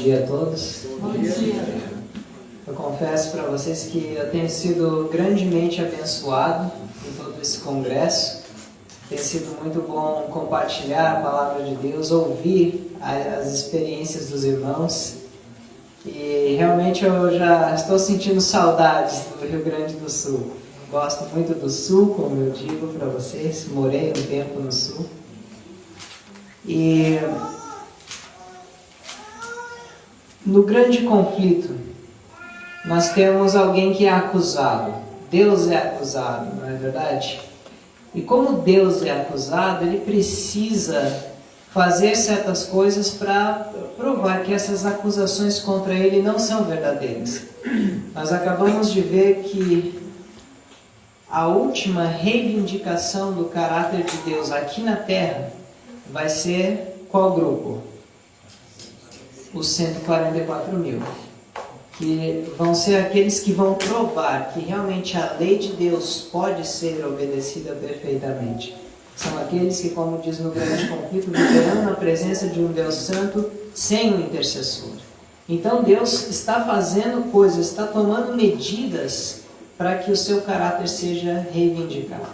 dia a todos. Bom dia. Eu confesso para vocês que eu tenho sido grandemente abençoado em todo esse congresso. Tem sido muito bom compartilhar a palavra de Deus, ouvir as experiências dos irmãos. E realmente eu já estou sentindo saudades do Rio Grande do Sul. Gosto muito do Sul, como eu digo para vocês. Morei um tempo no Sul. E no grande conflito, nós temos alguém que é acusado. Deus é acusado, não é verdade? E como Deus é acusado, ele precisa fazer certas coisas para provar que essas acusações contra ele não são verdadeiras. Nós acabamos de ver que a última reivindicação do caráter de Deus aqui na Terra vai ser qual grupo? Os 144 mil. Que vão ser aqueles que vão provar que realmente a lei de Deus pode ser obedecida perfeitamente. São aqueles que, como diz no grande conflito, viverão na presença de um Deus santo sem um intercessor. Então Deus está fazendo coisas, está tomando medidas para que o seu caráter seja reivindicado.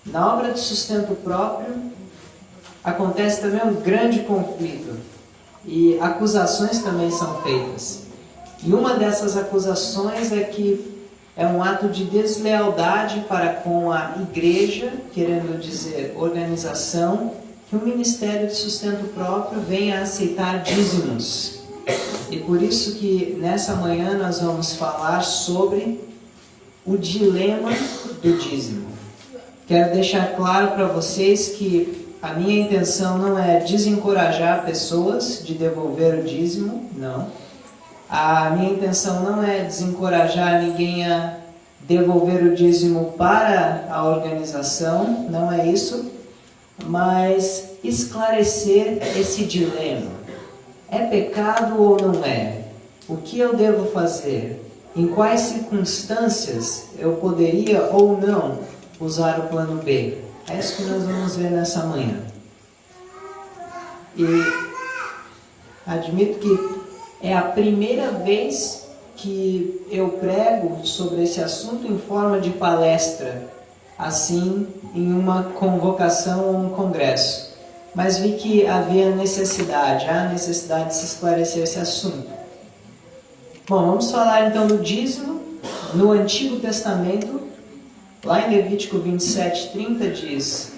Na obra de sustento próprio, acontece também um grande conflito. E acusações também são feitas. E uma dessas acusações é que é um ato de deslealdade para com a igreja, querendo dizer organização, que o Ministério de Sustento Próprio venha a aceitar dízimos. E por isso que nessa manhã nós vamos falar sobre o dilema do dízimo. Quero deixar claro para vocês que a minha intenção não é desencorajar pessoas de devolver o dízimo, não. A minha intenção não é desencorajar ninguém a devolver o dízimo para a organização, não é isso, mas esclarecer esse dilema. É pecado ou não é? O que eu devo fazer? Em quais circunstâncias eu poderia ou não usar o plano B? É isso que nós vamos ver nessa manhã. E admito que é a primeira vez que eu prego sobre esse assunto em forma de palestra, assim, em uma convocação ou um congresso. Mas vi que havia necessidade, há necessidade de se esclarecer esse assunto. Bom, vamos falar então do dízimo. No Antigo Testamento, lá em Levítico 27:30 diz: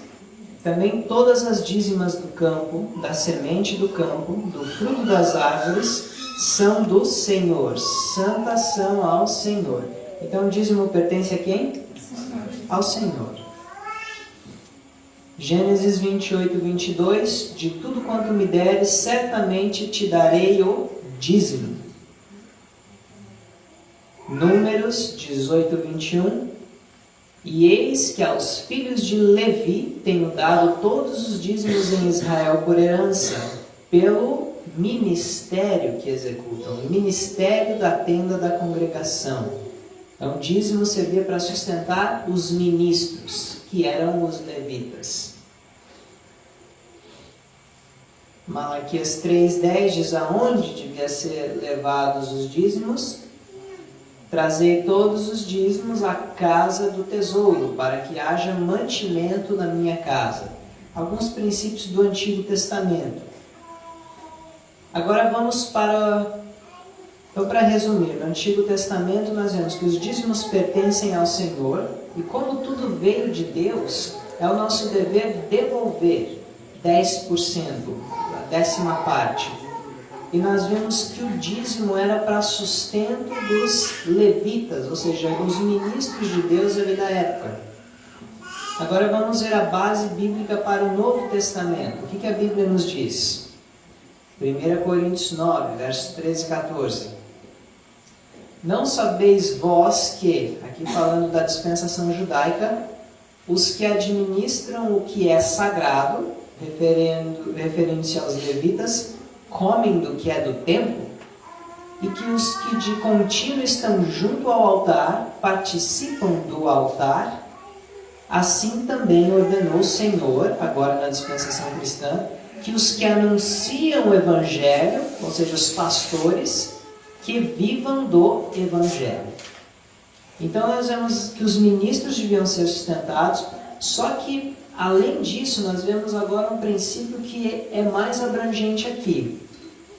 também todas as dízimas do campo, da semente do campo, do fruto das árvores, são do Senhor, santas são ao Senhor. Então o dízimo pertence a quem? Ao Senhor. Gênesis 28:22, de tudo quanto me deres, certamente te darei o dízimo. Números 18:21, e eis que aos filhos de Levi tenho dado todos os dízimos em Israel por herança, pelo ministério que executam, o ministério da tenda da congregação. Então, dízimo servia para sustentar os ministros, que eram os levitas. Malaquias 3:10 diz aonde devia ser levados os dízimos. Trazei todos os dízimos à casa do tesouro, para que haja mantimento na minha casa. Alguns princípios do Antigo Testamento. Agora vamos então, para resumir, no Antigo Testamento nós vemos que os dízimos pertencem ao Senhor, e como tudo veio de Deus, é o nosso dever devolver 10%, a 10ª parte. E nós vimos que o dízimo era para sustento dos levitas, ou seja, os ministros de Deus ali da época. Agora vamos ver a base bíblica para o Novo Testamento. O que a Bíblia nos diz? 1 Coríntios 9, versos 13 e 14. Não sabeis vós que, aqui falando da dispensação judaica, os que administram o que é sagrado, referindo-se aos levitas, comem do que é do templo, e que os que de contínuo estão junto ao altar participam do altar, assim também ordenou o Senhor, agora na dispensação cristã, que os que anunciam o Evangelho, ou seja, os pastores, que vivam do Evangelho. Então nós vemos que os ministros deviam ser sustentados, só que, além disso, nós vemos agora um princípio que é mais abrangente aqui.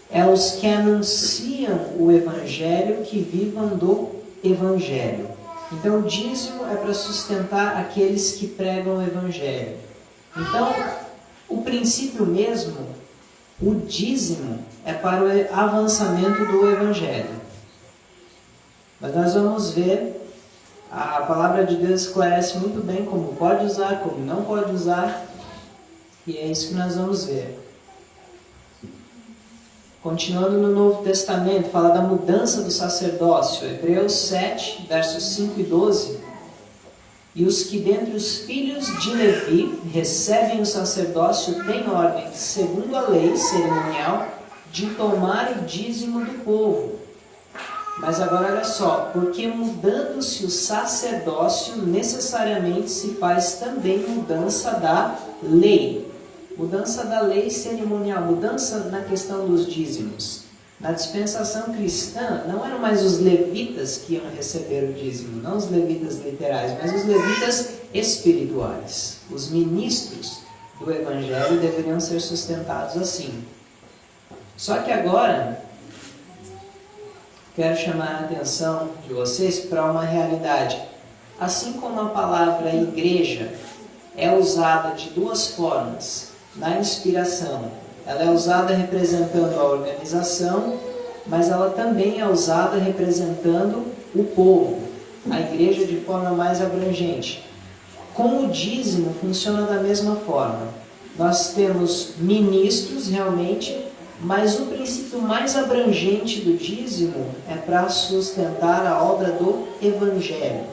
É os que anunciam o Evangelho, que vivam do Evangelho. Então o dízimo é para sustentar aqueles que pregam o Evangelho. Então, o princípio mesmo, o dízimo, é para o avançamento do Evangelho. Mas nós vamos ver, a palavra de Deus esclarece muito bem como pode usar, como não pode usar, e é isso que nós vamos ver. Continuando no Novo Testamento, fala da mudança do sacerdócio. Hebreus 7, versos 5 e 12. E os que dentre os filhos de Levi recebem o sacerdócio têm ordem, segundo a lei cerimonial, de tomar o dízimo do povo. Mas agora olha só, porque mudando-se o sacerdócio, necessariamente se faz também mudança da lei. Mudança da lei cerimonial, mudança na questão dos dízimos. Na dispensação cristã, não eram mais os levitas que iam receber o dízimo, não os levitas literais, mas os levitas espirituais. Os ministros do Evangelho deveriam ser sustentados assim. Só que agora, quero chamar a atenção de vocês para uma realidade. Assim como a palavra igreja é usada de duas formas na inspiração, ela é usada representando a organização, mas ela também é usada representando o povo, a igreja de forma mais abrangente. Com o dízimo funciona da mesma forma. Nós temos ministros realmente, mas o princípio mais abrangente do dízimo é para sustentar a obra do Evangelho.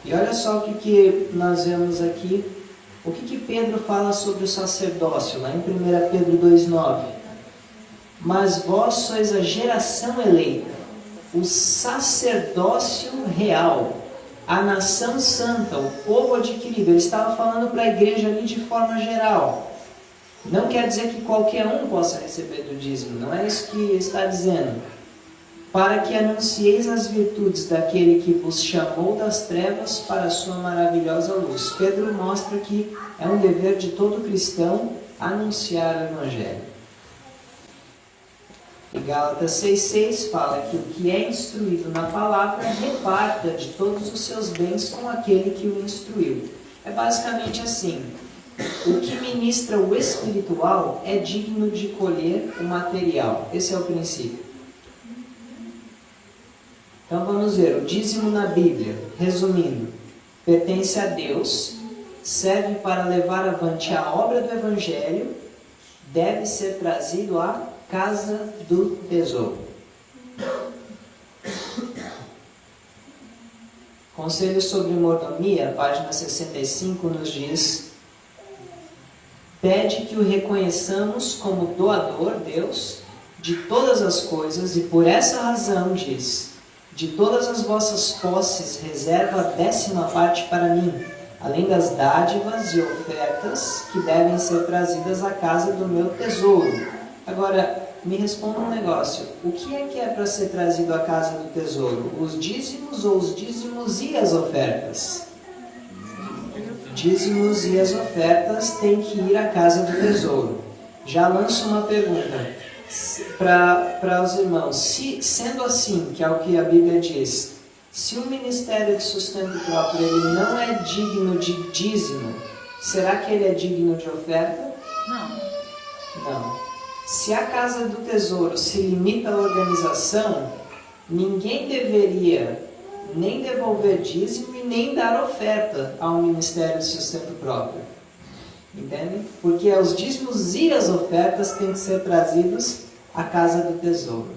E olha só o que nós vemos aqui. O que Pedro fala sobre o sacerdócio, lá em 1 Pedro 2,9? Mas vós sois a geração eleita, o sacerdócio real, a nação santa, o povo adquirido. Ele estava falando para a igreja ali de forma geral. Não quer dizer que qualquer um possa receber do dízimo, não é isso que está dizendo. Para que anuncieis as virtudes daquele que vos chamou das trevas para a sua maravilhosa luz. Pedro mostra que é um dever de todo cristão anunciar o Evangelho. E Gálatas 6,6 fala que o que é instruído na palavra reparta de todos os seus bens com aquele que o instruiu. É basicamente assim. O que ministra o espiritual é digno de colher o material. Esse é o princípio. Então vamos ver, o dízimo na Bíblia, resumindo, pertence a Deus, serve para levar avante a obra do Evangelho, deve ser trazido à casa do tesouro. Conselho sobre mordomia, página 65, nos diz: pede que o reconheçamos como doador, Deus, de todas as coisas, e por essa razão diz: de todas as vossas posses reserva a 10ª parte para mim, além das dádivas e ofertas que devem ser trazidas à casa do meu tesouro. Agora, me responda um negócio. O que é para ser trazido à casa do tesouro? Os dízimos ou os dízimos e as ofertas? Dízimos e as ofertas têm que ir à casa do tesouro. Já lanço uma pergunta para os irmãos. Sendo assim, que é o que a Bíblia diz, se o ministério de sustento próprio ele não é digno de dízimo, será que ele é digno de oferta? Não. Se a casa do tesouro se limita à organização, ninguém deveria nem devolver dízimo e nem dar oferta ao ministério de sustento próprio. Entende? Porque os dízimos e as ofertas têm que ser trazidos à casa do tesouro.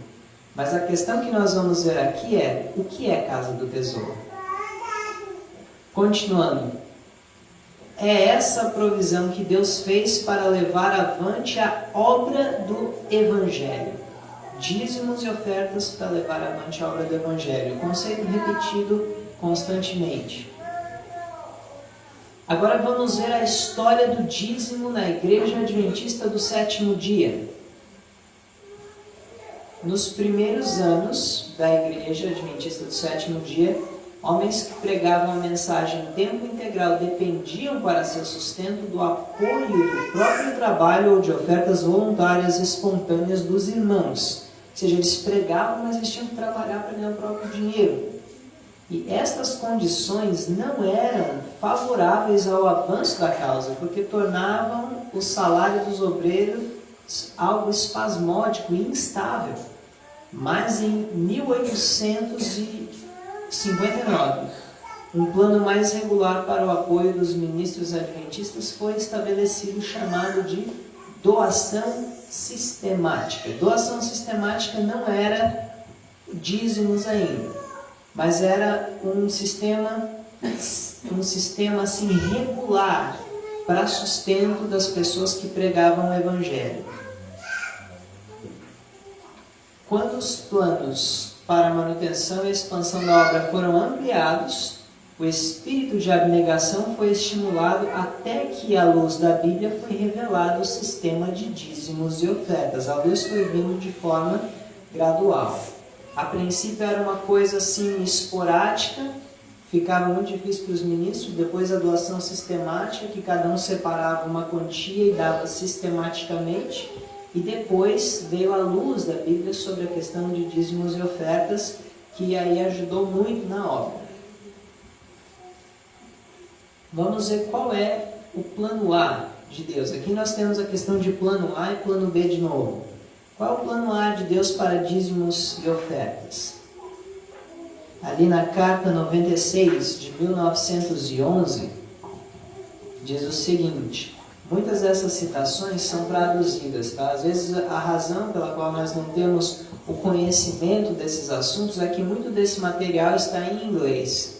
Mas a questão que nós vamos ver aqui é: o que é casa do tesouro? Continuando. É essa a provisão que Deus fez para levar avante a obra do Evangelho. Dízimos e ofertas para levar avante a obra do Evangelho. Conceito repetido constantemente. Agora vamos ver a história do dízimo na Igreja Adventista do Sétimo Dia. Nos primeiros anos da Igreja Adventista do Sétimo Dia, homens que pregavam a mensagem em tempo integral dependiam para seu sustento do apoio do próprio trabalho ou de ofertas voluntárias espontâneas dos irmãos. Ou seja, eles pregavam, mas eles tinham que trabalhar para ganhar o próprio dinheiro. E estas condições não eram favoráveis ao avanço da causa, porque tornavam o salário dos obreiros algo espasmódico e instável. Mas em 1859, um plano mais regular para o apoio dos ministros adventistas foi estabelecido, chamado de doação sistemática. Doação sistemática não era dízimos ainda, mas era um sistema assim regular para sustento das pessoas que pregavam o Evangelho. Quando os planos para a manutenção e expansão da obra foram ampliados, o espírito de abnegação foi estimulado até que, à luz da Bíblia, foi revelado o sistema de dízimos e ofertas. A luz foi vindo de forma gradual. A princípio era uma coisa assim esporádica, ficava muito difícil para os ministros. Depois a doação sistemática, que cada um separava uma quantia e dava sistematicamente. E depois veio a luz da Bíblia sobre a questão de dízimos e ofertas, que aí ajudou muito na obra. Vamos ver qual é o plano A de Deus. Aqui nós temos a questão de plano A e plano B de novo. Qual é o plano A de Deus para dízimos e ofertas? Ali na carta 96 de 1911, diz o seguinte. Muitas dessas citações são traduzidas, tá? Às vezes a razão pela qual nós não temos o conhecimento desses assuntos é que muito desse material está em inglês.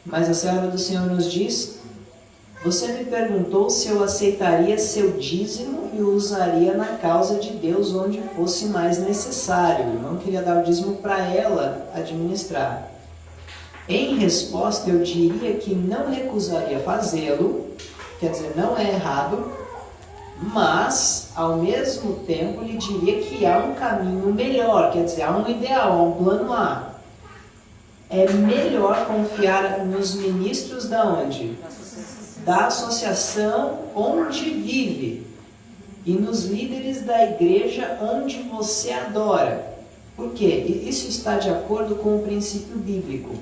Mas a serva do Senhor nos diz: você me perguntou se eu aceitaria seu dízimo e o usaria na causa de Deus onde fosse mais necessário. Eu não queria dar o dízimo para ela administrar. Em resposta, eu diria que não recusaria fazê-lo. Quer dizer, não é errado, mas, ao mesmo tempo, lhe diria que há um caminho melhor, quer dizer, há um ideal, há um plano A. É melhor confiar nos ministros da onde? Da associação onde vive e nos líderes da igreja onde você adora. Por quê? Isso está de acordo com o princípio bíblico.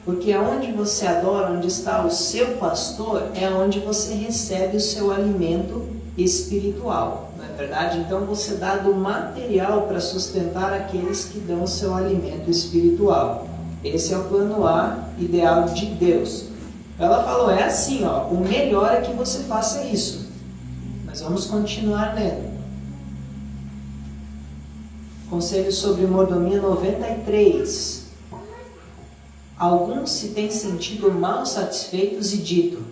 Porque onde você adora, onde está o seu pastor, é onde você recebe o seu alimento espiritual. Não é verdade? Então você dá do material para sustentar aqueles que dão o seu alimento espiritual. Esse é o plano A ideal de Deus. Ela falou, é assim, ó, o melhor é que você faça isso. Mas vamos continuar lendo. Conselho sobre mordomia 93. Alguns se têm sentido mal satisfeitos e dito: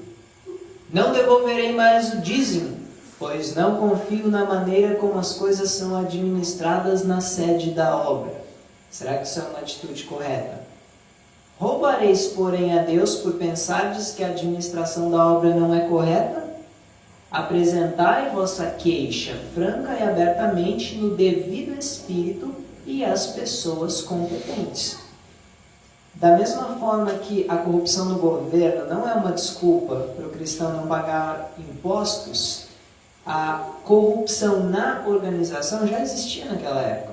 não devolverei mais o dízimo, pois não confio na maneira como as coisas são administradas na sede da obra. Será que isso é uma atitude correta? Roubareis, porém, a Deus por pensardes que a administração da obra não é correta? Apresentai vossa queixa franca e abertamente no devido espírito e às pessoas competentes. Da mesma forma que a corrupção no governo não é uma desculpa para o cristão não pagar impostos, a corrupção na organização já existia naquela época.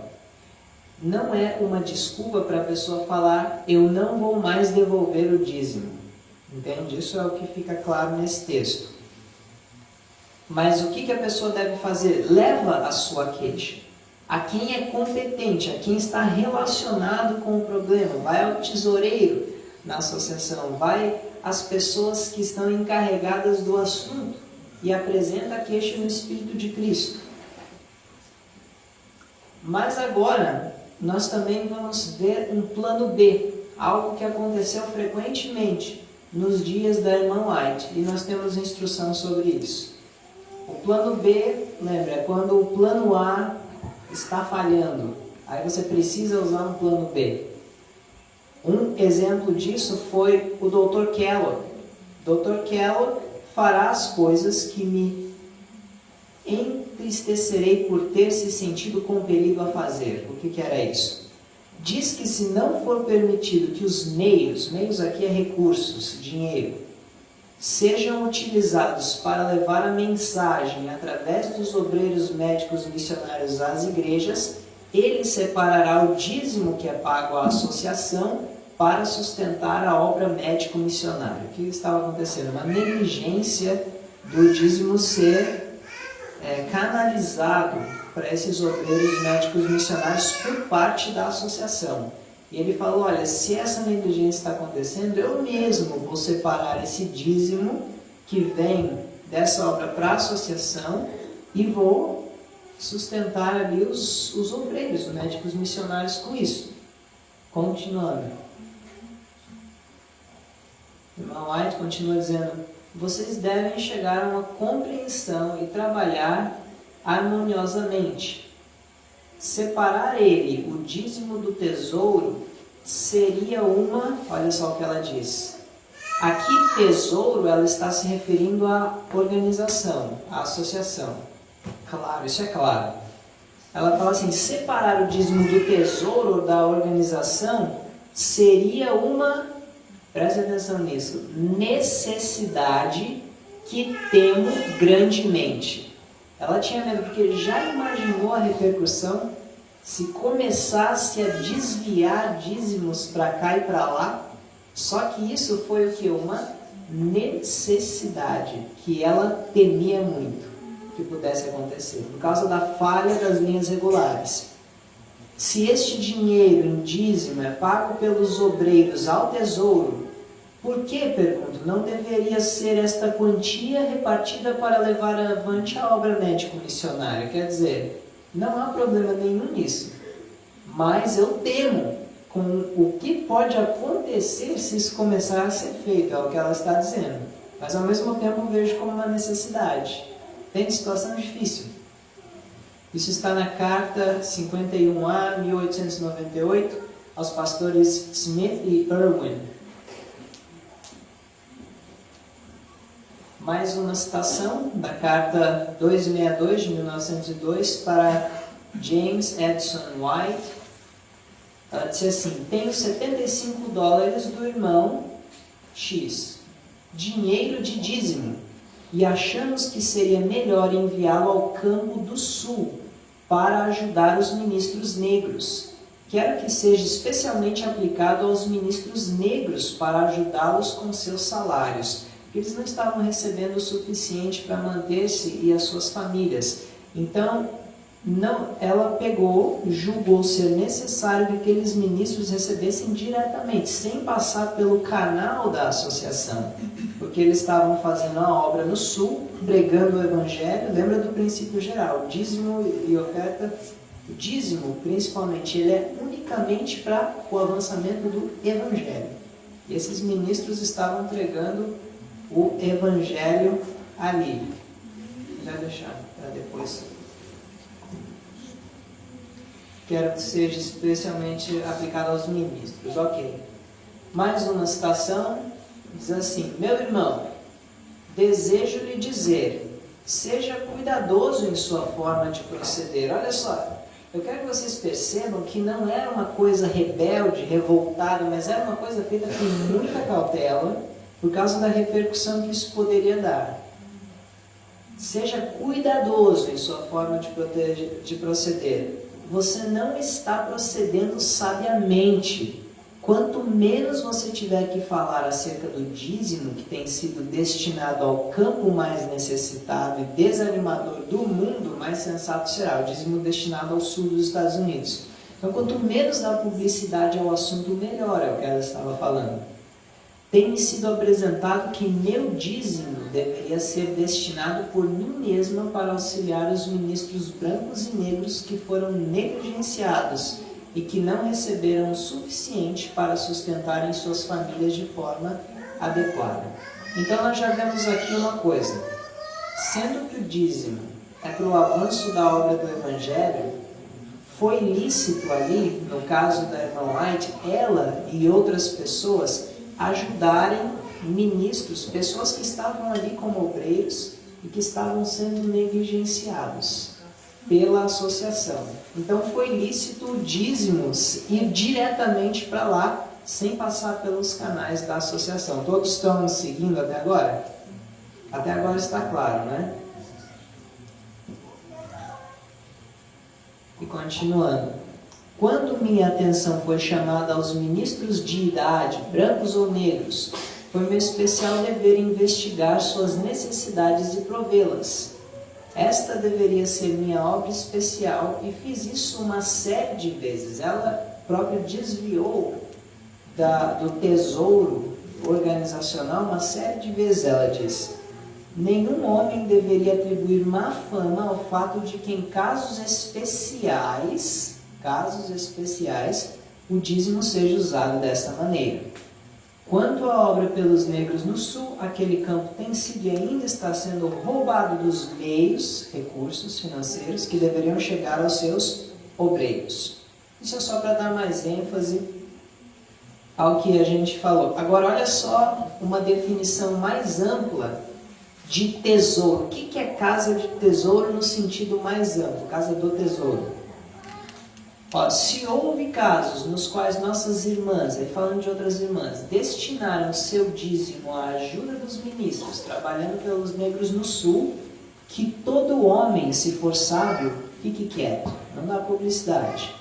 Não é uma desculpa para a pessoa falar, eu não vou mais devolver o dízimo. Entende? Isso é o que fica claro nesse texto. Mas o que a pessoa deve fazer? Leva a sua queixa a quem é competente, a quem está relacionado com o problema. Vai ao tesoureiro na associação, vai às pessoas que estão encarregadas do assunto e apresenta a queixa no Espírito de Cristo. Mas agora, nós também vamos ver um plano B, algo que aconteceu frequentemente nos dias da irmã White, e nós temos instrução sobre isso. O plano B, lembra, é quando o plano A está falhando. Aí você precisa usar um plano B. Um exemplo disso foi o Dr. Kellogg. Dr. Kellogg fará as coisas que me entristecerei por ter se sentido compelido a fazer. O que era isso? Diz que se não for permitido que os meios aqui é recursos, dinheiro, sejam utilizados para levar a mensagem através dos obreiros médicos missionários às igrejas, ele separará o dízimo que é pago à associação para sustentar a obra médico-missionária. O que estava acontecendo? Uma negligência do dízimo ser canalizado para esses obreiros médicos missionários por parte da associação. E ele falou, olha, se essa negligência está acontecendo, eu mesmo vou separar esse dízimo que vem dessa obra para a associação e vou sustentar ali os obreiros, os médicos missionários com isso. Continuando. O irmão White continua dizendo, vocês devem chegar a uma compreensão e trabalhar harmoniosamente. Separar ele, o dízimo do tesouro, seria olha só o que ela diz. Aqui, tesouro, ela está se referindo à organização, à associação. Claro, isso é claro. Ela fala assim, separar o dízimo do tesouro da organização seria preste atenção nisso, necessidade que temo grandemente. Ela tinha medo, porque já imaginou a repercussão se começasse a desviar dízimos para cá e para lá? Só que isso foi o que? Uma necessidade que ela temia muito que pudesse acontecer, por causa da falha das linhas regulares. Se este dinheiro em dízimo é pago pelos obreiros ao tesouro, por que, pergunto, não deveria ser esta quantia repartida para levar avante a obra médico-missionária? Quer dizer, não há problema nenhum nisso. Mas eu temo com o que pode acontecer se isso começar a ser feito, é o que ela está dizendo. Mas ao mesmo tempo eu vejo como uma necessidade. Tem situação difícil. Isso está na carta 51A, 1898, aos pastores Smith e Irwin. Mais uma citação da carta 262 de 1902 para James Edson White. Ela disse assim, tenho $75 do irmão X, dinheiro de dízimo, e achamos que seria melhor enviá-lo ao campo do sul para ajudar os ministros negros. Quero que seja especialmente aplicado aos ministros negros para ajudá-los com seus salários, porque eles não estavam recebendo o suficiente para manter-se e as suas famílias. Então, ela julgou ser necessário que aqueles ministros recebessem diretamente, sem passar pelo canal da associação, porque eles estavam fazendo a obra no sul, pregando o evangelho. Lembra do princípio geral, dízimo e oferta. O dízimo, principalmente, ele é unicamente para o avançamento do evangelho. E esses ministros estavam pregando o evangelho ali. Vai deixar para depois. Quero que seja especialmente aplicado aos ministros. Ok. Mais uma citação. Diz assim, meu irmão, desejo lhe dizer, seja cuidadoso em sua forma de proceder. Olha só, eu quero que vocês percebam que não era uma coisa rebelde, revoltada, mas era uma coisa feita com muita cautela, por causa da repercussão que isso poderia dar. Seja cuidadoso em sua forma de proceder. Você não está procedendo sabiamente. Quanto menos você tiver que falar acerca do dízimo que tem sido destinado ao campo mais necessitado e desanimador do mundo, mais sensato será. O dízimo destinado ao sul dos Estados Unidos. Então, quanto menos dar publicidade ao assunto, melhor, é o que ela estava falando. Tem-me sido apresentado que meu dízimo deveria ser destinado por mim mesma para auxiliar os ministros brancos e negros que foram negligenciados e que não receberam o suficiente para sustentarem suas famílias de forma adequada. Então nós já vemos aqui uma coisa. Sendo que o dízimo é para o avanço da obra do Evangelho, foi lícito ali, no caso da irmã White, ela e outras pessoas ajudarem ministros, pessoas que estavam ali como obreiros e que estavam sendo negligenciados pela associação. Então foi lícito dízimos ir diretamente para lá, sem passar pelos canais da associação. Todos estão seguindo até agora? Até agora está claro, né? E continuando. Quando minha atenção foi chamada aos ministros de idade, brancos ou negros, foi meu especial dever investigar suas necessidades e provê-las. Esta deveria ser minha obra especial e fiz isso uma série de vezes. Ela própria desviou do tesouro organizacional uma série de vezes, ela diz. Nenhum homem deveria atribuir má fama ao fato de que em casos especiais, o dízimo seja usado desta maneira. Quanto à obra pelos negros no sul, aquele campo tem sido e ainda está sendo roubado dos meios, recursos financeiros que deveriam chegar aos seus obreiros. Isso é só para dar mais ênfase ao que a gente falou. Agora, olha só uma definição mais ampla de tesouro. O que é casa de tesouro no sentido mais amplo? Casa do tesouro. Ó, se houve casos nos quais nossas irmãs, aí falando de outras irmãs, destinaram seu dízimo à ajuda dos ministros, trabalhando pelos negros no sul, que todo homem, se for sábio, fique quieto, não dá publicidade.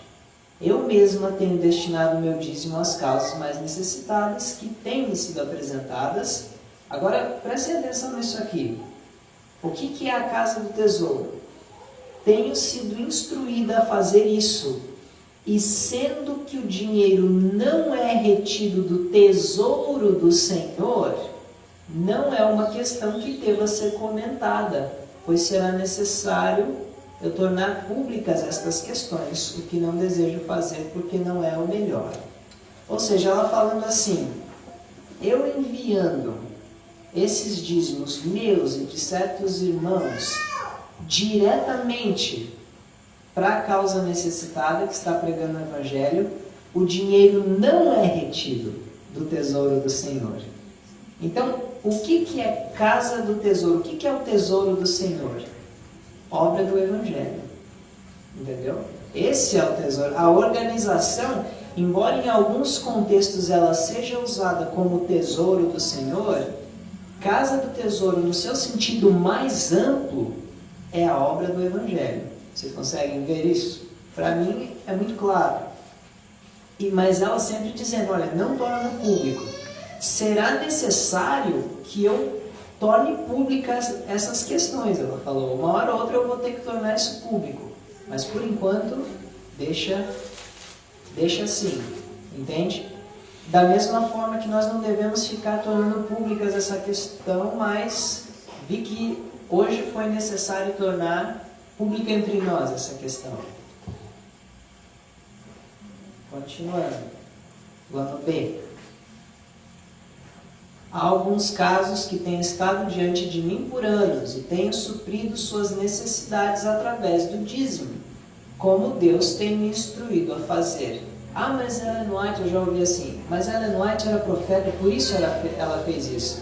Eu mesma tenho destinado meu dízimo às causas mais necessitadas que têm sido apresentadas. Agora, prestem atenção nisso aqui. O que é a casa do tesouro? Tenho sido instruída a fazer isso. E sendo que o dinheiro não é retido do tesouro do Senhor, não é uma questão que deva ser comentada, pois será necessário eu tornar públicas estas questões, o que não desejo fazer porque não é o melhor. Ou seja, ela falando assim, eu enviando esses dízimos meus e de certos irmãos diretamente para a causa necessitada que está pregando o Evangelho, o dinheiro não é retido do tesouro do Senhor. Então, o que é casa do tesouro? O que é o tesouro do Senhor? Obra do Evangelho. Entendeu? Esse é o tesouro. A organização, embora em alguns contextos ela seja usada como tesouro do Senhor, casa do tesouro, no seu sentido mais amplo, é a obra do Evangelho. Vocês conseguem ver isso? Para mim é muito claro. Mas ela sempre dizendo, olha, não torna público. Será necessário que eu torne públicas essas questões, ela falou. Uma hora ou outra eu vou ter que tornar isso público. Mas por enquanto, deixa assim. Entende? Da mesma forma que nós não devemos ficar tornando públicas essa questão, mas vi que hoje foi necessário tornar pública entre nós essa questão. Continuando. Plano B. Há alguns casos que tenho estado diante de mim por anos e tenho suprido suas necessidades através do dízimo, como Deus tem me instruído a fazer. Ah, mas Ellen White, eu já ouvi assim, mas Ellen White era profeta, por isso ela fez isso.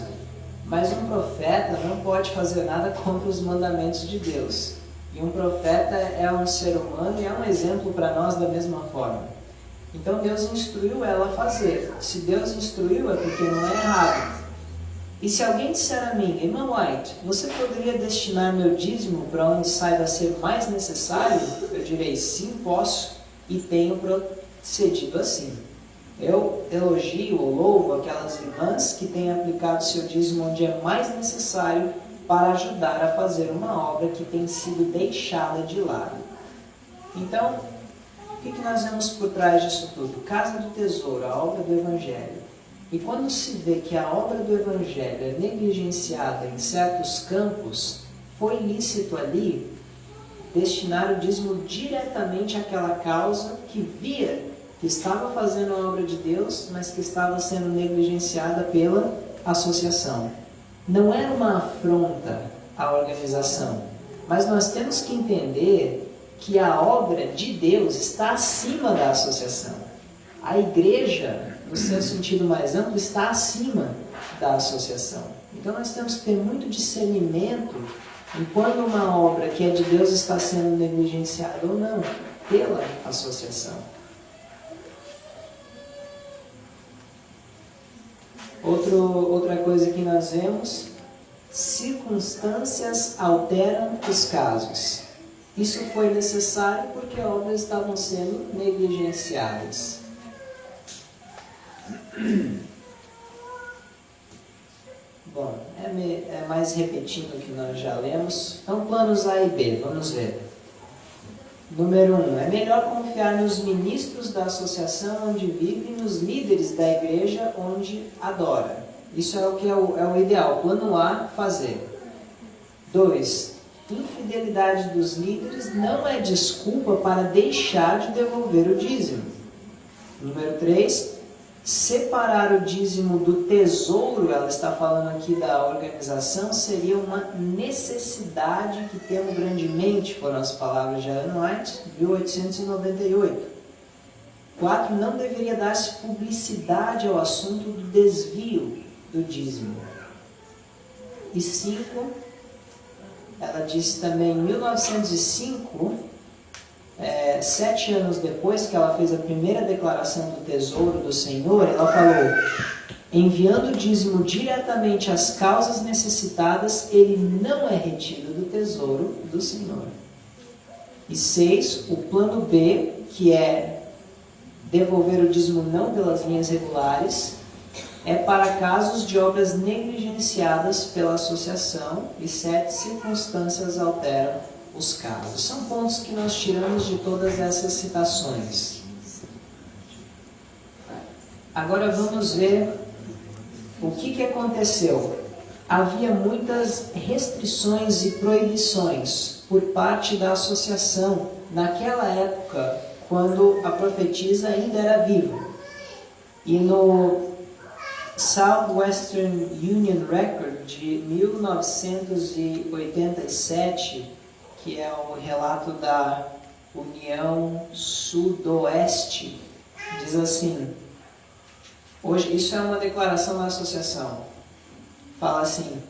Mas um profeta não pode fazer nada contra os mandamentos de Deus. E um profeta é um ser humano e é um exemplo para nós da mesma forma. Então Deus instruiu ela a fazer. Se Deus instruiu é porque não é errado. E se alguém disser a mim, irmã White, você poderia destinar meu dízimo para onde saiba ser mais necessário? Eu direi, sim, posso e tenho procedido assim. Eu elogio ou louvo aquelas irmãs que têm aplicado seu dízimo onde é mais necessário para ajudar a fazer uma obra que tem sido deixada de lado. Então, o que nós vemos por trás disso tudo? Casa do tesouro, a obra do Evangelho. E quando se vê que a obra do Evangelho é negligenciada em certos campos, foi lícito ali destinar o dízimo diretamente àquela causa que via que estava fazendo a obra de Deus, mas que estava sendo negligenciada pela associação. Não era uma afronta à organização, mas nós temos que entender que a obra de Deus está acima da associação. A igreja, no seu sentido mais amplo, está acima da associação. Então nós temos que ter muito discernimento em quando uma obra que é de Deus está sendo negligenciada ou não, pela associação. Outra coisa que nós vemos, circunstâncias alteram os casos. Isso foi necessário porque obras estavam sendo negligenciadas. Bom, é mais repetindo o que nós já lemos. Então, planos A e B, vamos ver. Número 1. É melhor confiar nos ministros da associação onde vive e nos líderes da igreja onde adora. Isso é o que é o ideal. Plano A, fazer. 2. Infidelidade dos líderes não é desculpa para deixar de devolver o dízimo. Número 3. Separar o dízimo do tesouro, ela está falando aqui da organização, seria uma necessidade que temos grandemente, foram as palavras de Ellen White, 1898. 4. Não deveria dar-se publicidade ao assunto do desvio do dízimo. E 5, ela disse também em 1905, 7 anos depois que ela fez a primeira declaração do tesouro do Senhor, ela falou: enviando o dízimo diretamente às causas necessitadas, ele não é retido do tesouro do Senhor. E 6, o plano B, que é devolver o dízimo não pelas linhas regulares, é para casos de obras negligenciadas pela associação. E 7, circunstâncias alteram os casos. São pontos que nós tiramos de todas essas citações. Agora vamos ver o que aconteceu. Havia muitas restrições e proibições por parte da associação naquela época, quando a profetisa ainda era viva. E no Southwestern Union Record de 1987, que é o relato da União Sudoeste, diz assim, hoje, isso é uma declaração da associação, fala assim: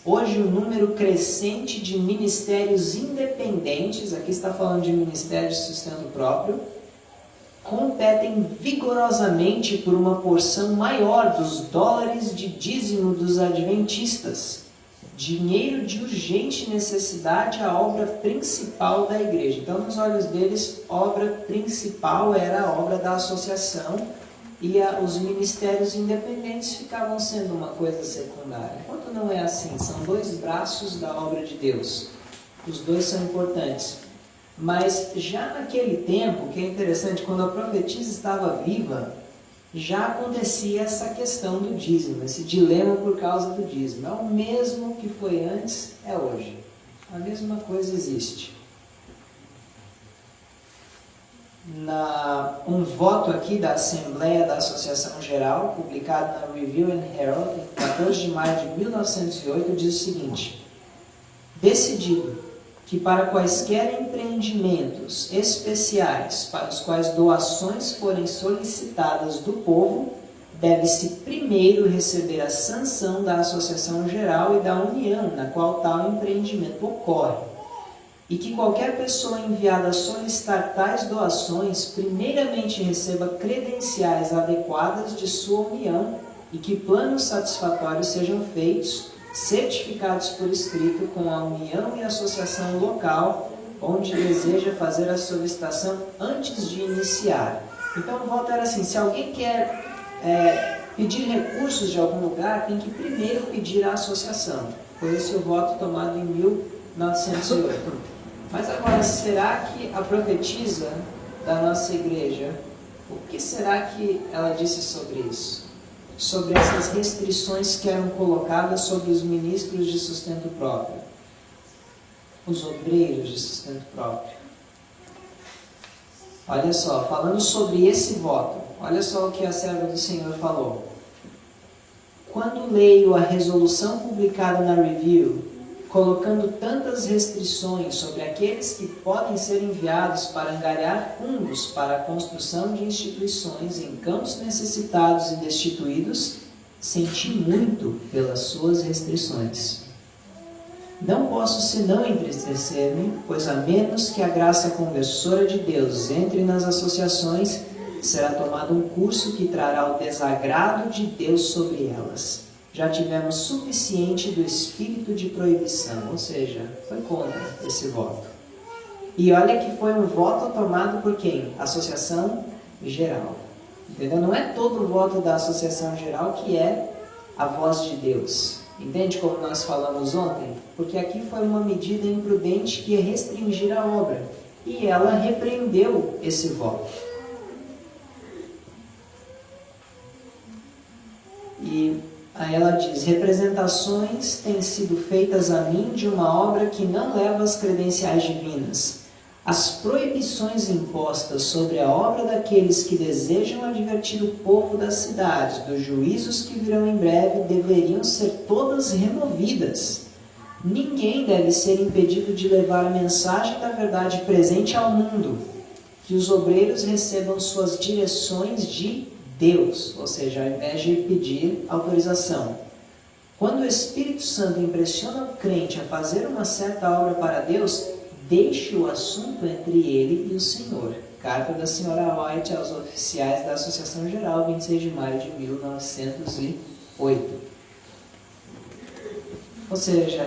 hoje o número crescente de ministérios independentes, aqui está falando de ministérios de sustento próprio, competem vigorosamente por uma porção maior dos dólares de dízimo dos adventistas, dinheiro de urgente necessidade, a obra principal da igreja. Então, nos olhos deles, obra principal era a obra da associação, e os ministérios independentes ficavam sendo uma coisa secundária. Enquanto não é assim, são dois braços da obra de Deus. Os dois são importantes. Mas já naquele tempo, que é interessante, quando a profetisa estava viva, já acontecia essa questão do dízimo, esse dilema por causa do dízimo. É o mesmo que foi antes, é hoje. A mesma coisa existe. Um voto aqui da Assembleia da Associação Geral, publicado na Review and Herald, em 14 de maio de 1908, diz o seguinte: decidido que para quaisquer empreendimentos especiais para os quais doações forem solicitadas do povo, deve-se primeiro receber a sanção da Associação Geral e da União na qual tal empreendimento ocorre, e que qualquer pessoa enviada a solicitar tais doações primeiramente receba credenciais adequadas de sua união e que planos satisfatórios sejam feitos, certificados por escrito com a união e associação local onde deseja fazer a solicitação antes de iniciar. Então o voto era assim: se alguém quer pedir recursos de algum lugar, tem que primeiro pedir à associação. Foi esse o voto tomado em 1908. Mas agora, será que a profetisa da nossa igreja, o que será que ela disse sobre isso? Sobre essas restrições que eram colocadas sobre os ministros de sustento próprio, os obreiros de sustento próprio. Olha só, falando sobre esse voto, olha só o que a serva do Senhor falou. Quando leio a resolução publicada na Review, colocando tantas restrições sobre aqueles que podem ser enviados para angariar fundos para a construção de instituições em campos necessitados e destituídos, senti muito pelas suas restrições. Não posso senão entristecer-me, pois a menos que a graça conversora de Deus entre nas associações, será tomado um curso que trará o desagrado de Deus sobre elas. Já tivemos suficiente do espírito de proibição, ou seja, foi contra esse voto. E olha que foi um voto tomado por quem? Associação Geral. Entendeu? Não é todo o voto da Associação Geral que é a voz de Deus. Entende como nós falamos ontem? Porque aqui foi uma medida imprudente que ia restringir a obra. E ela repreendeu esse voto. E aí ela diz: representações têm sido feitas a mim de uma obra que não leva as credenciais divinas. As proibições impostas sobre a obra daqueles que desejam advertir o povo das cidades dos juízos que virão em breve deveriam ser todas removidas. Ninguém deve ser impedido de levar a mensagem da verdade presente ao mundo, que os obreiros recebam suas direções de Deus, ou seja, ao invés de pedir autorização. Quando o Espírito Santo impressiona o crente a fazer uma certa obra para Deus, deixe o assunto entre ele e o Senhor. Carta da Sra. White aos oficiais da Associação Geral, 26 de maio de 1908. Ou seja,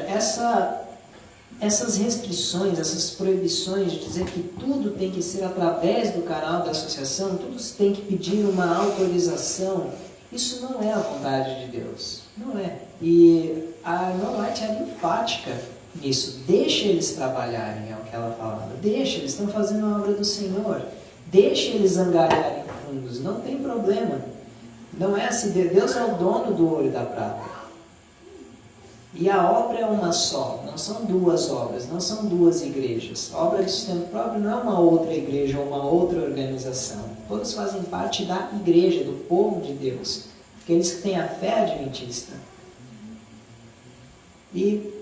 essas restrições, essas proibições de dizer que tudo tem que ser através do canal da associação, tudo se tem que pedir uma autorização, isso não é a vontade de Deus. Não é. E a irmã White era enfática nisso. Deixa eles trabalharem, é o que ela falava. Deixa, eles estão fazendo a obra do Senhor. Deixa eles angariarem fundos, não tem problema. Não é assim, Deus é o dono do ouro e da prata. E a obra é uma só, não são duas obras, não são duas igrejas. A obra de sustento próprio não é uma outra igreja ou uma outra organização. Todos fazem parte da igreja, do povo de Deus. Aqueles que têm a fé adventista. E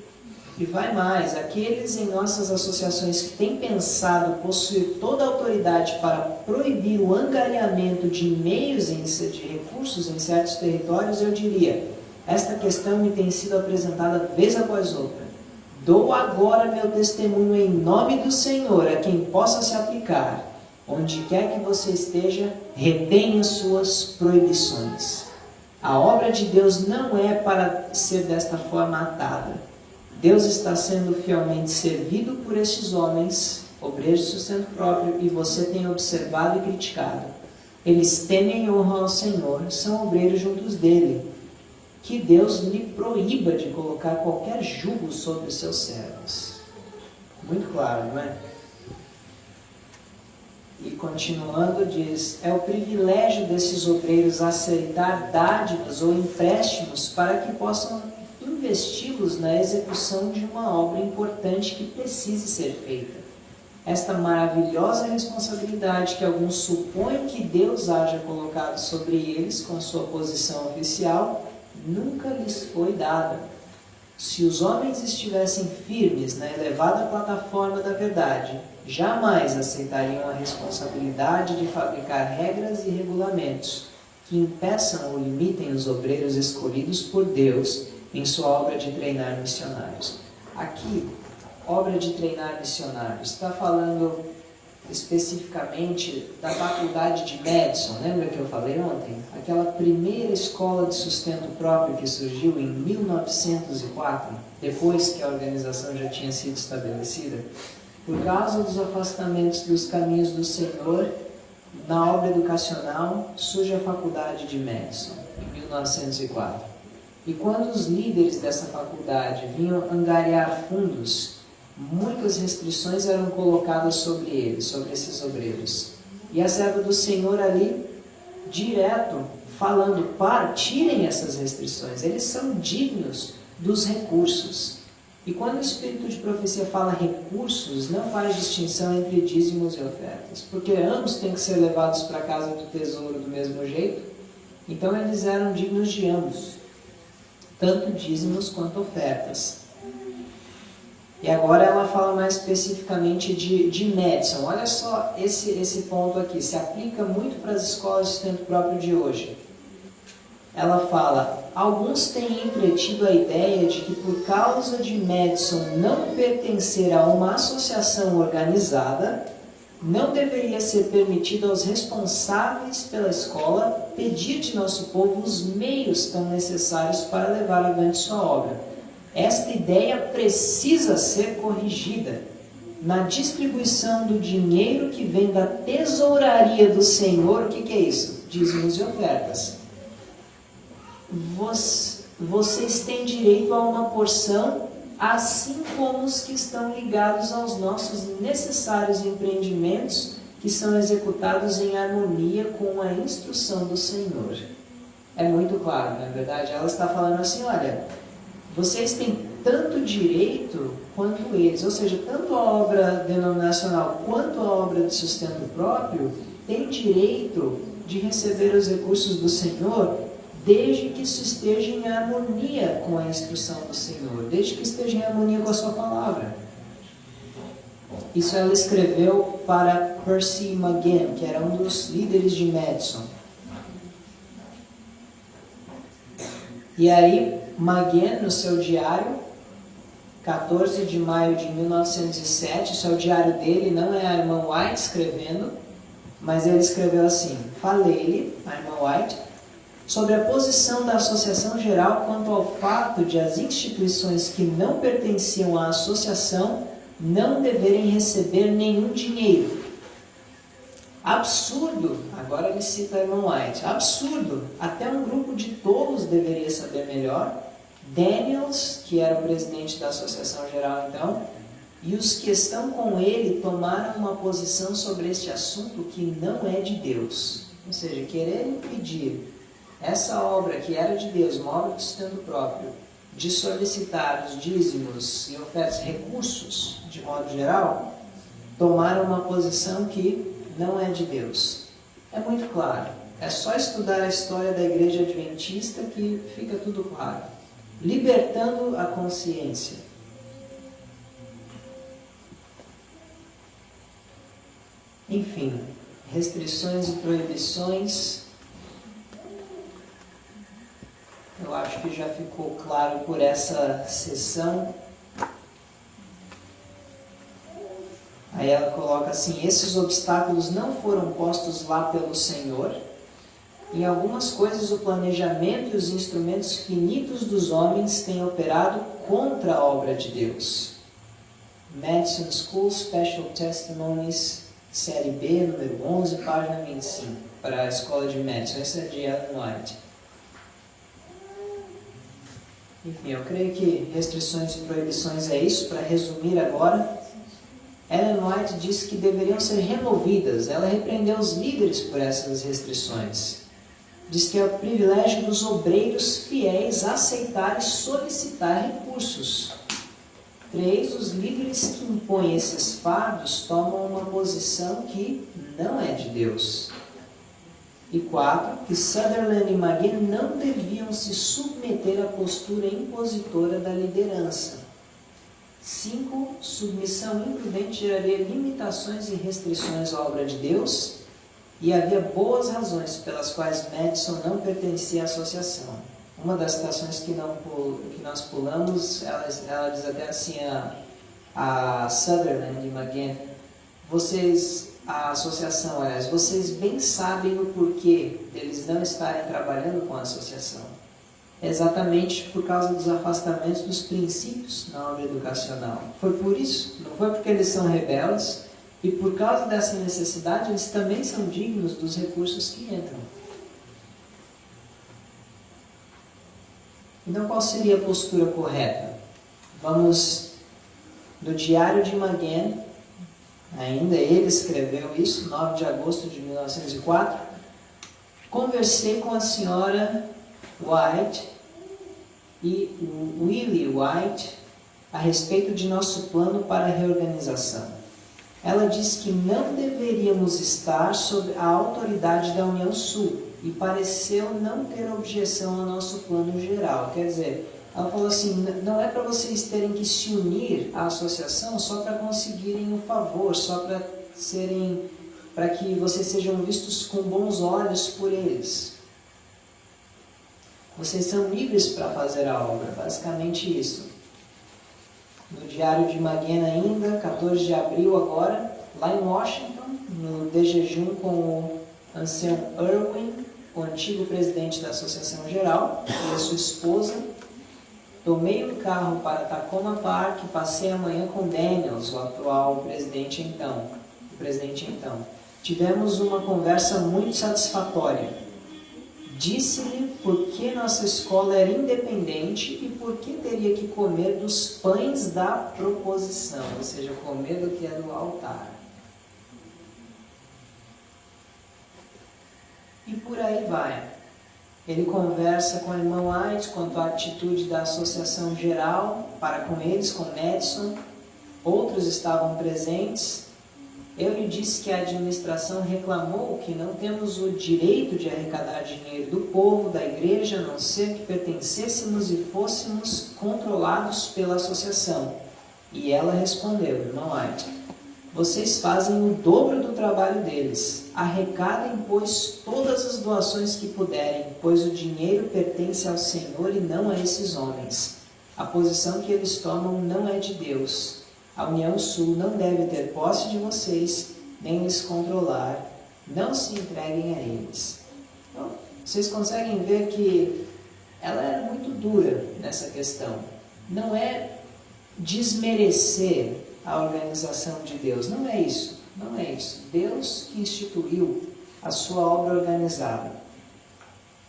vai mais, aqueles em nossas associações que têm pensado possuir toda a autoridade para proibir o angariamento de meios, de recursos em certos territórios, eu diria: esta questão me tem sido apresentada vez após outra. Dou agora meu testemunho em nome do Senhor a quem possa se aplicar. Onde quer que você esteja, retenha suas proibições. A obra de Deus não é para ser desta forma atada. Deus está sendo fielmente servido por estes homens, obreiros de sustento próprio, e você tem observado e criticado. Eles temem e honram ao Senhor, são obreiros juntos dele. Que Deus lhe proíba de colocar qualquer jugo sobre os seus servos. Muito claro, não é? E continuando diz: é o privilégio desses obreiros aceitar dádivas ou empréstimos para que possam investi-los na execução de uma obra importante que precise ser feita. Esta maravilhosa responsabilidade que alguns supõem que Deus haja colocado sobre eles com a sua posição oficial, nunca lhes foi dada. Se os homens estivessem firmes na elevada plataforma da verdade, jamais aceitariam a responsabilidade de fabricar regras e regulamentos que impeçam ou limitem os obreiros escolhidos por Deus em sua obra de treinar missionários. Aqui, obra de treinar missionários, está falando especificamente da faculdade de Madison. Lembra que eu falei ontem? Aquela primeira escola de sustento próprio que surgiu em 1904, depois que a organização já tinha sido estabelecida. Por causa dos afastamentos dos caminhos do Senhor, na obra educacional, surge a faculdade de Madison, em 1904. E quando os líderes dessa faculdade vinham angariar fundos, muitas restrições eram colocadas sobre eles, sobre esses obreiros. E a serva do Senhor ali, direto, falando: tirem essas restrições, eles são dignos dos recursos. E quando o Espírito de profecia fala recursos, não faz distinção entre dízimos e ofertas, porque ambos têm que ser levados para a casa do tesouro do mesmo jeito. Então eles eram dignos de ambos, tanto dízimos quanto ofertas. E agora ela fala mais especificamente de Madison. Olha só esse ponto aqui, se aplica muito para as escolas de sustento próprio de hoje. ela fala: alguns têm entretido a ideia de que por causa de Madison não pertencer a uma associação organizada, não deveria ser permitido aos responsáveis pela escola pedir de nosso povo os meios tão necessários para levar adiante sua obra. Esta ideia precisa ser corrigida. Na distribuição do dinheiro que vem da tesouraria do Senhor, o que é isso? Dízimos e ofertas. Vocês têm direito a uma porção, assim como os que estão ligados aos nossos necessários empreendimentos, que são executados em harmonia com a instrução do Senhor. É muito claro, não é verdade? Ela está falando assim: olha, vocês têm tanto direito quanto eles, ou seja, tanto a obra denominacional quanto a obra de sustento próprio tem direito de receber os recursos do Senhor, desde que isso esteja em harmonia com a instrução do Senhor, desde que esteja em harmonia com a sua palavra. Isso ela escreveu para Percy McGinn, que era um dos líderes de Madison. E aí, McGinn, no seu diário, 14 de maio de 1907, isso é o diário dele, não é a irmã White escrevendo, mas ele escreveu assim: falei-lhe, a irmã White, sobre a posição da Associação Geral quanto ao fato de as instituições que não pertenciam à associação não deverem receber nenhum dinheiro. Absurdo, agora ele cita a irmã White, absurdo, até um grupo de tolos deveria saber melhor. Daniels, que era o presidente da Associação Geral então, e os que estão com ele tomaram uma posição sobre este assunto que não é de Deus. Ou seja, querer impedir essa obra que era de Deus, uma obra de sustento próprio, de solicitar os dízimos e ofertas, recursos, de modo geral, tomaram uma posição que não é de Deus. É muito claro. É só estudar a história da Igreja Adventista que fica tudo claro. Libertando a consciência. Enfim, restrições e proibições. Eu acho que já ficou claro por essa sessão. Aí ela coloca assim: esses obstáculos não foram postos lá pelo Senhor. Em algumas coisas o planejamento e os instrumentos finitos dos homens têm operado contra a obra de Deus. Madison School Special Testimonies, série B, número 11, página 25, para a escola de Madison. Essa é de Ellen White. Enfim, eu creio que restrições e proibições é isso. Para resumir agora, Ellen White disse que deveriam ser removidas. Ela repreendeu os líderes por essas restrições. Diz que é o privilégio dos obreiros fiéis aceitar e solicitar recursos. 3. Os líderes que impõem esses fardos tomam uma posição que não é de Deus. E 4. Que Sutherland e McGinn não deviam se submeter à postura impositora da liderança. 5. Submissão imprudente geraria limitações e restrições à obra de Deus. E havia boas razões pelas quais Madison não pertencia à associação. Uma das citações que nós pulamos, ela diz até assim a Sutherland e McGinn: a associação, aliás, vocês bem sabem o porquê deles não estarem trabalhando com a associação. É exatamente por causa dos afastamentos dos princípios na obra educacional. Foi por isso, não foi porque eles são rebeldes. E por causa dessa necessidade, eles também são dignos dos recursos que entram. Então, qual seria a postura correta? Vamos no diário de McGinn, ainda ele escreveu isso, 9 de agosto de 1904. Conversei com a senhora White e Willie White a respeito de nosso plano para a reorganização. Ela diz que não deveríamos estar sob a autoridade da União Sul e pareceu não ter objeção ao nosso plano geral. Quer dizer, ela falou assim: não é para vocês terem que se unir à associação só para conseguirem um favor, só para que vocês sejam vistos com bons olhos por eles. Vocês são livres para fazer a obra, basicamente isso. No Diário de Maguen ainda, 14 de abril agora, lá em Washington, no de jejum com o ancião Irwin, o antigo presidente da Associação Geral, e a sua esposa. Tomei um carro para Tacoma Park e passei a manhã com Daniels, o atual presidente então. Tivemos uma conversa muito satisfatória. Disse-lhe por que nossa escola era independente e por que teria que comer dos pães da proposição, ou seja, comer do que é do altar. E por aí vai. Ele conversa com o irmão White quanto à atitude da Associação Geral para com eles, com Madison. Outros estavam presentes. Eu lhe disse que a administração reclamou que não temos o direito de arrecadar dinheiro do povo, da igreja, a não ser que pertencêssemos e fôssemos controlados pela associação. E ela respondeu, irmão White, vocês fazem o dobro do trabalho deles. Arrecadem, pois, todas as doações que puderem, pois o dinheiro pertence ao Senhor e não a esses homens. A posição que eles tomam não é de Deus. A União Sul não deve ter posse de vocês, nem lhes controlar. Não se entreguem a eles. Então, vocês conseguem ver que ela é muito dura nessa questão. Não é desmerecer a organização de Deus. Não é isso. Não é isso. Deus que instituiu a sua obra organizada.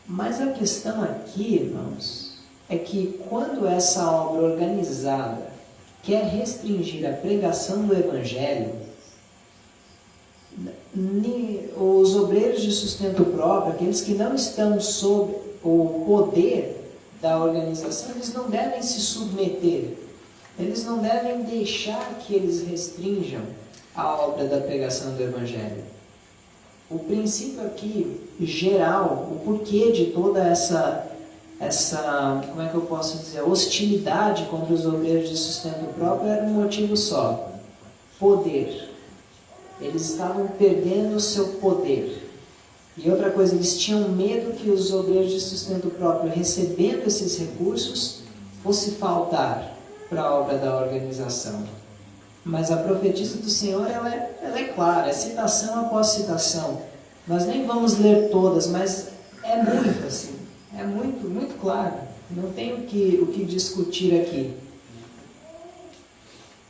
Mas a questão aqui, irmãos, é que quando essa obra organizada quer restringir a pregação do Evangelho, os obreiros de sustento próprio, aqueles que não estão sob o poder da organização, eles não devem se submeter. Eles não devem deixar que eles restringam a obra da pregação do Evangelho. O princípio aqui, geral, o porquê de toda essa, como é que eu posso dizer, hostilidade contra os obreiros de sustento próprio era um motivo só: poder. Eles estavam perdendo o seu poder. E outra coisa, eles tinham medo que os obreiros de sustento próprio, recebendo esses recursos, fosse faltar para a obra da organização. Mas a profetisa do Senhor, ela é clara, é citação após citação. Nós nem vamos ler todas, mas é muito assim. É muito, muito claro. Não tem o que discutir aqui.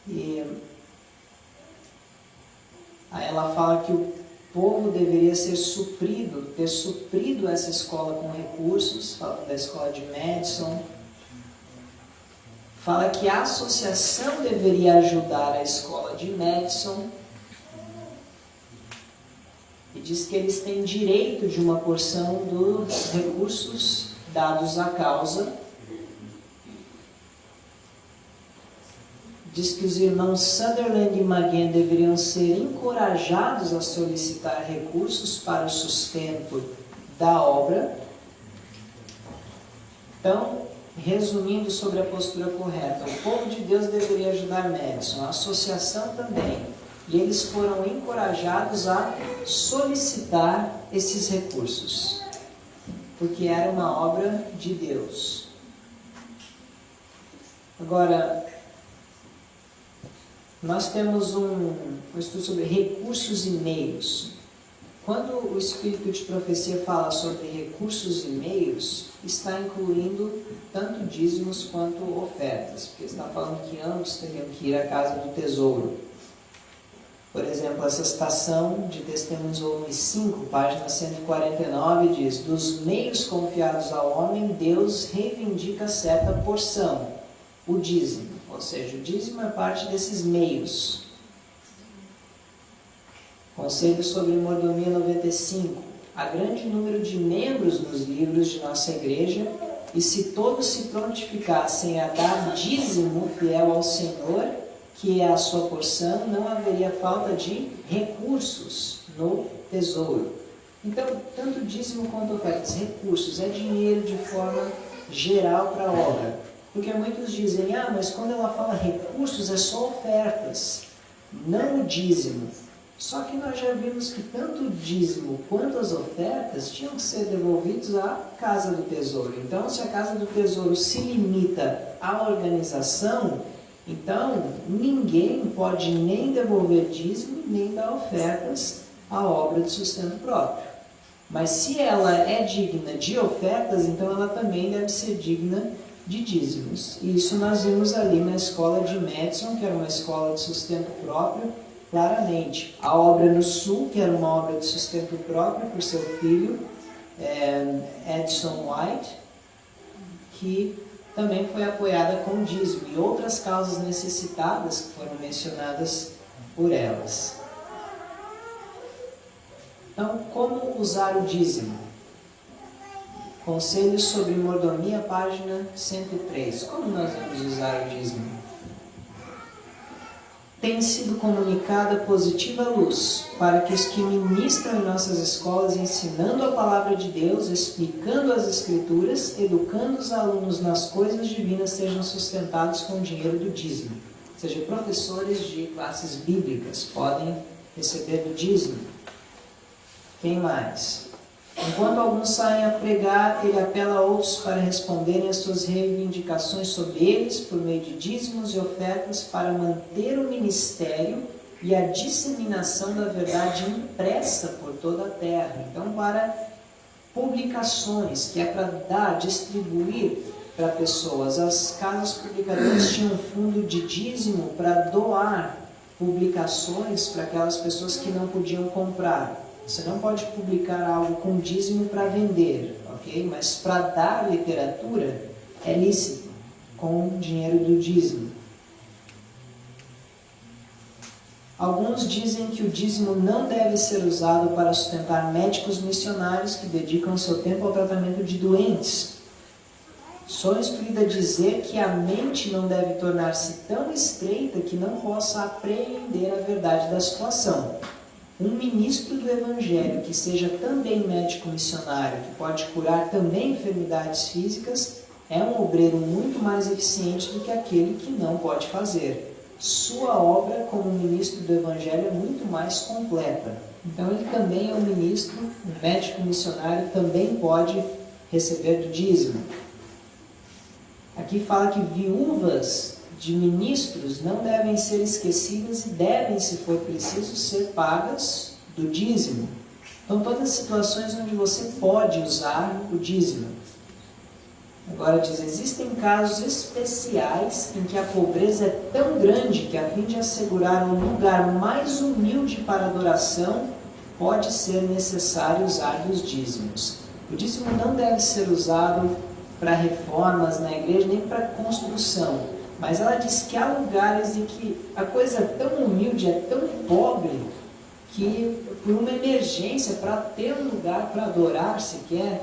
E aí ela fala que o povo deveria ter suprido essa escola com recursos, falando da escola de Madison. Fala que a associação deveria ajudar a escola de Madison. E diz que eles têm direito de uma porção dos recursos dados à causa. Diz que os irmãos Sutherland e Maguen deveriam ser encorajados a solicitar recursos para o sustento da obra. Então, resumindo sobre a postura correta, o povo de Deus deveria ajudar Madison, a associação também. E eles foram encorajados a solicitar esses recursos, porque era uma obra de Deus. Agora, nós temos um estudo sobre recursos e meios. Quando o Espírito de Profecia fala sobre recursos e meios, está incluindo tanto dízimos quanto ofertas, porque está falando que ambos teriam que ir à casa do tesouro. Por exemplo, essa citação de Testemunhos, volume 5, página 149, diz: dos meios confiados ao homem, Deus reivindica certa porção, o dízimo. Ou seja, o dízimo é parte desses meios. Conselho sobre Mordomia 95. Há grande número de membros nos livros de nossa igreja, e se todos se prontificassem a dar dízimo fiel ao Senhor, que é a sua porção, não haveria falta de recursos no tesouro. Então, tanto dízimo quanto ofertas, recursos, é dinheiro de forma geral para a obra. Porque muitos dizem, mas quando ela fala recursos, é só ofertas, não o dízimo. Só que nós já vimos que tanto o dízimo quanto as ofertas tinham que ser devolvidos à Casa do Tesouro. Então, se a Casa do Tesouro se limita à organização, então ninguém pode nem devolver dízimo, nem dar ofertas à obra de sustento próprio. Mas se ela é digna de ofertas, então ela também deve ser digna de dízimos. E isso nós vimos ali na escola de Madison, que era uma escola de sustento próprio, claramente. A obra no Sul, que era uma obra de sustento próprio por seu filho, Edson White, que também foi apoiada com dízimo, e outras causas necessitadas que foram mencionadas por elas. Então, como usar o dízimo? Conselhos sobre mordomia, página 103. Como nós vamos usar o dízimo? Tem sido comunicada positiva luz para que os que ministram em nossas escolas, ensinando a palavra de Deus, explicando as Escrituras, educando os alunos nas coisas divinas, sejam sustentados com o dinheiro do dízimo. Ou seja, professores de classes bíblicas podem receber do dízimo. Quem mais? Enquanto alguns saem a pregar, ele apela a outros para responderem às suas reivindicações sobre eles por meio de dízimos e ofertas para manter o ministério e a disseminação da verdade impressa por toda a terra. Então, para publicações, que é para distribuir para pessoas. As casas publicadoras tinham um fundo de dízimo para doar publicações para aquelas pessoas que não podiam comprar. Você não pode publicar algo com dízimo para vender, ok? Mas para dar literatura é lícito, com dinheiro do dízimo. Alguns dizem que o dízimo não deve ser usado para sustentar médicos missionários que dedicam seu tempo ao tratamento de doentes. Sou instruída a dizer que a mente não deve tornar-se tão estreita que não possa apreender a verdade da situação. Um ministro do Evangelho que seja também médico missionário, que pode curar também enfermidades físicas, é um obreiro muito mais eficiente do que aquele que não pode fazer. Sua obra como ministro do Evangelho é muito mais completa. Então ele também é um ministro, um médico missionário também pode receber do dízimo. Aqui fala que viúvas de ministros não devem ser esquecidas e devem, se for preciso, ser pagas do dízimo. Então, todas as situações onde você pode usar o dízimo. Agora diz, existem casos especiais em que a pobreza é tão grande que, a fim de assegurar um lugar mais humilde para adoração, pode ser necessário usar dos dízimos. O dízimo não deve ser usado para reformas na igreja, nem para construção. Mas ela diz que há lugares em que a coisa é tão humilde, é tão pobre, que por uma emergência, para ter um lugar para adorar sequer,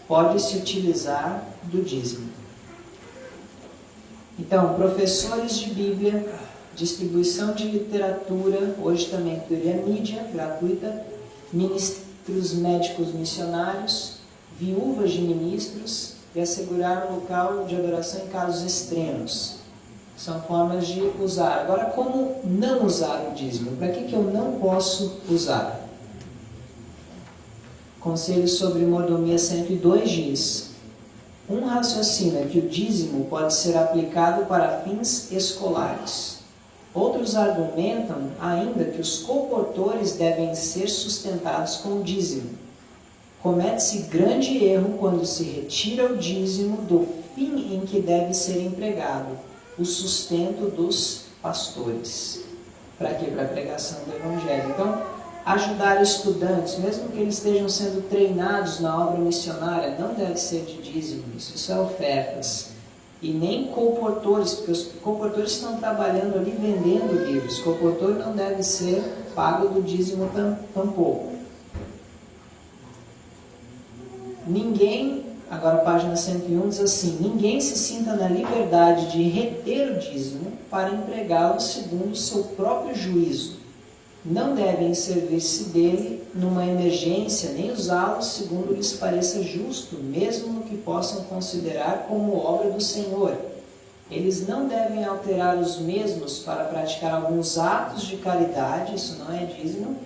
pode-se utilizar do dízimo. Então, professores de Bíblia, distribuição de literatura, hoje também teoria mídia gratuita, ministros médicos missionários, viúvas de ministros, e assegurar um local de adoração em casos extremos. São formas de usar. Agora, como não usar o dízimo? Para que eu não posso usar? Conselho sobre mordomia 102 diz: um raciocina que o dízimo pode ser aplicado para fins escolares. Outros argumentam ainda que os colportores devem ser sustentados com o dízimo. Comete-se grande erro quando se retira o dízimo do fim em que deve ser empregado, o sustento dos pastores. Para quê? Para a pregação do Evangelho. Então, ajudar estudantes, mesmo que eles estejam sendo treinados na obra missionária, não deve ser de dízimo, isso é ofertas. E nem colportores, porque os colportores estão trabalhando ali vendendo livros. Colportor não deve ser pago do dízimo tampouco. Ninguém, agora página 101 diz assim: ninguém se sinta na liberdade de reter o dízimo para empregá-lo segundo o seu próprio juízo. Não devem servir-se dele numa emergência, nem usá-lo segundo lhes pareça justo, mesmo no que possam considerar como obra do Senhor. eles não devem alterar os mesmos para praticar alguns atos de caridade, isso não é dízimo,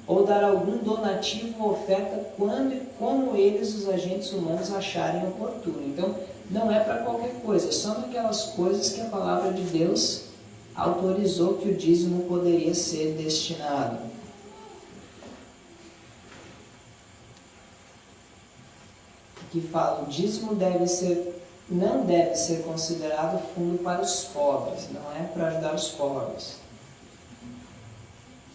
ou dar algum donativo ou oferta quando e como eles, os agentes humanos, acharem oportuno. Então, não é para qualquer coisa, é só naquelas coisas que a palavra de Deus autorizou que o dízimo poderia ser destinado. Que fala, o dízimo não deve ser considerado fundo para os pobres, não é para ajudar os pobres.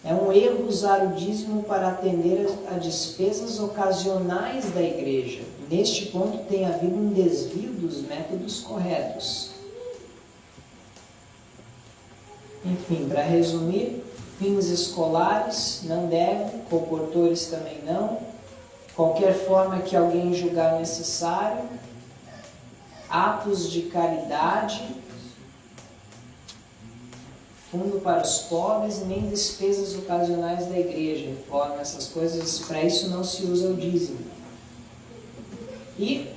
É um erro usar o dízimo para atender a despesas ocasionais da igreja. Neste ponto tem havido um desvio dos métodos corretos. Enfim, para resumir, fins escolares não devem, comportores também não, qualquer forma que alguém julgar necessário, atos de caridade, fundo para os pobres, nem despesas ocasionais da igreja. Informa essas coisas, para isso não se usa o dízimo. E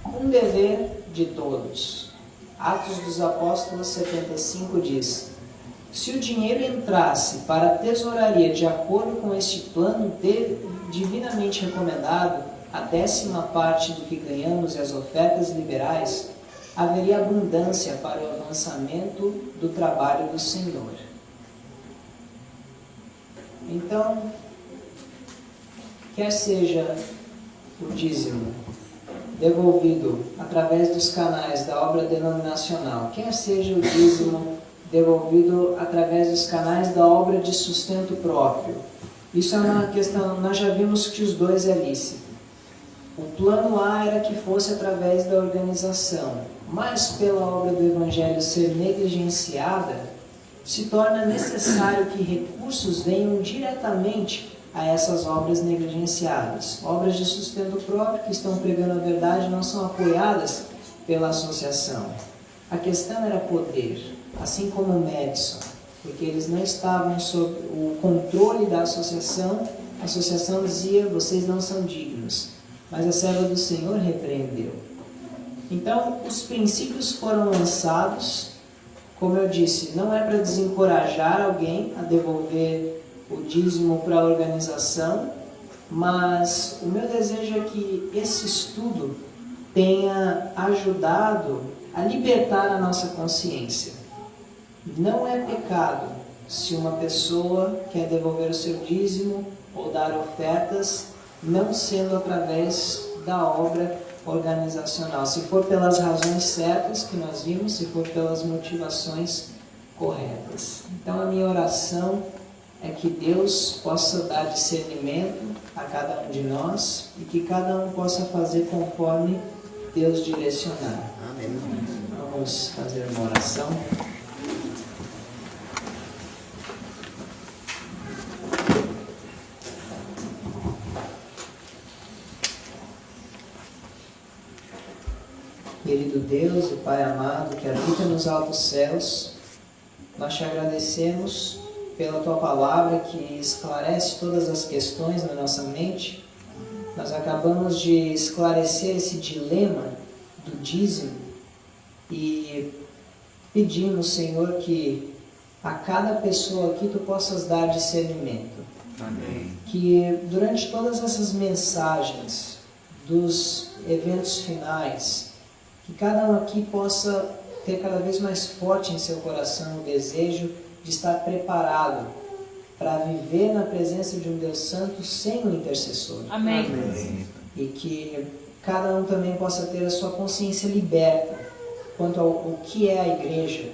um dever de todos. Atos dos Apóstolos 75 diz: se o dinheiro entrasse para a tesouraria de acordo com este plano divinamente recomendado, a 10ª parte do que ganhamos e as ofertas liberais, haveria abundância para o avançamento do trabalho do Senhor. Então, quer seja o dízimo devolvido através dos canais da obra denominacional, quer seja o dízimo devolvido através dos canais da obra de sustento próprio, isso é uma questão, nós já vimos que os dois é lícito. O plano A era que fosse através da organização, mas pela obra do Evangelho ser negligenciada, se torna necessário que recursos venham diretamente a essas obras negligenciadas. Obras de sustento próprio que estão pregando a verdade não são apoiadas pela associação. A questão era poder, assim como o Madison, porque eles não estavam sob o controle da associação. A associação dizia, vocês não são dignos. Mas a serva do Senhor repreendeu. Então, os princípios foram lançados. Como eu disse, não é para desencorajar alguém a devolver o dízimo para a organização, mas o meu desejo é que esse estudo tenha ajudado a libertar a nossa consciência. Não é pecado se uma pessoa quer devolver o seu dízimo ou dar ofertas, não sendo através da obra organizacional. Se for pelas razões certas que nós vimos, se for pelas motivações corretas. Então a minha oração é que Deus possa dar discernimento a cada um de nós e que cada um possa fazer conforme Deus direcionar. Amém. Vamos fazer uma oração. Querido Deus e Pai amado, que habita nos altos céus, nós te agradecemos pela Tua Palavra que esclarece todas as questões na nossa mente. Nós acabamos de esclarecer esse dilema do dízimo e pedimos, Senhor, que a cada pessoa aqui Tu possas dar discernimento. Amém. Que durante todas essas mensagens dos eventos finais, que cada um aqui possa ter cada vez mais forte em seu coração o desejo de estar preparado para viver na presença de um Deus Santo sem um intercessor. Amém. Amém. E que cada um também possa ter a sua consciência liberta quanto ao que é a igreja,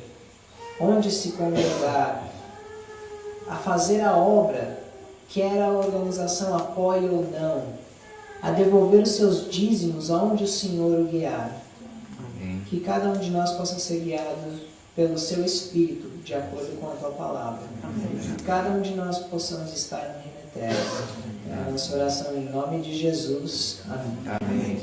onde se congregar, a fazer a obra, quer a organização apoie ou não, a devolver os seus dízimos aonde o Senhor o guiar. Que cada um de nós possa ser guiado pelo seu Espírito, de acordo com a Tua Palavra. Amém. Que cada um de nós possamos estar no reino eterno. É a nossa oração em nome de Jesus. Amém. Amém.